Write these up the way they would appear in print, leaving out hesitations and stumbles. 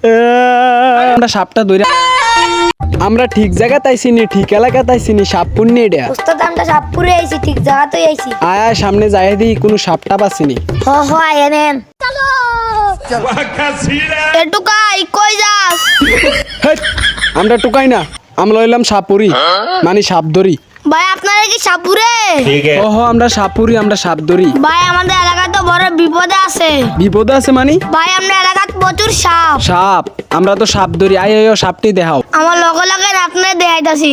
আমরা সাপটা ধরে আমরা ঠিক জায়গা তাইছিনি, ঠিক এলাকা তাইছিনি, সাপ পুণ্যে এটা। উস্তাদ আমরা সাপপুরে আইছি, ঠিক জায়গাতেই আইছি। আয় আয় সামনে যাই দিই, কোনো সাপটা পাচ্ছিনি। হ হ আয় নেন। এটুকাই কই যাস? হেৎ, আমরা টুকাই না, আমরা লইলাম সাপুরি, মানে সাপ ধরি। ভাই আপনারা কি সাপুরে? ওহো আমরা সাপুরি, আমরা সাপ ধরি। ভাই আমাদের এলাকায় তো বড় বিপদে আছে। বিপদে আছে মানে? ভাই আমরা এলাকাত প্রচুর সাপ। সাপ, আমরা তো সাপ ধরি। আয় আয় সাপটি দেখাও। আমার লগে লগে আপনারা দেখাইতাছি।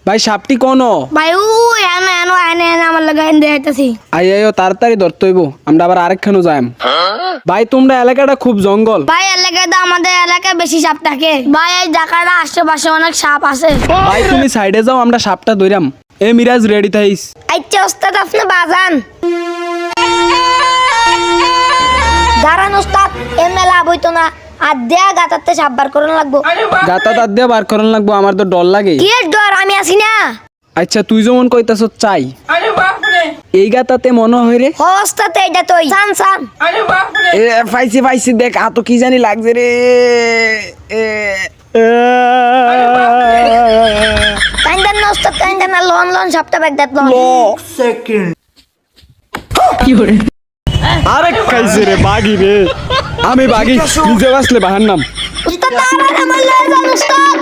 ভাই সাপটি কোন? ভাই ও এনো এনো এনে এনে আমার লগে দেখাইতাছি। আয় আয় তাড়াতাড়ি ধরতে হইব, আমরা আবার আরেকখানে যাইম। ভাই তোমরা এলাকাটা খুব জঙ্গল। ভাই এলাকায় তো আমাদের এলাকায় বেশি সাপ থাকে। ভাই এই ঢাকার আশেপাশে অনেক সাপ আছে। ভাই তুমি সাইডে যাও, আমরা সাপটা ধইরাম। এ মিরাজ রেডি থাইস। আচ্ছা ওস্তাদ আপনি বাজান। দাঁড়ান ওস্তাদ, এ মেলা বইতো না। আর দেয়া গাতাতে সাপ বার করন লাগবো। গাতা তার দিয়ে বার করান লাগবো, আমার তো ডর লাগে। কি এর ডর, আমি আছি না। আচ্ছা তুই যেমন কইতাছ চাই, এই গাতাতে মনে হয় রে। হ ওস্তাদ এইটা তোই সান সান। এ পাইছি পাইছি, দেখ আতো কি জানি লাগছে রে। কাইন্দান না ওস্তাদ, কাইন্দান না। লন লন সাপটা ব্যাগ দাত লন। আরে খাইছে রে বাগি রে, আমি বাগি নিজে বাসলে বাহার নাম। উস্তাদ দাঁড়ান, আমার লয়ে যান উস্তাদ।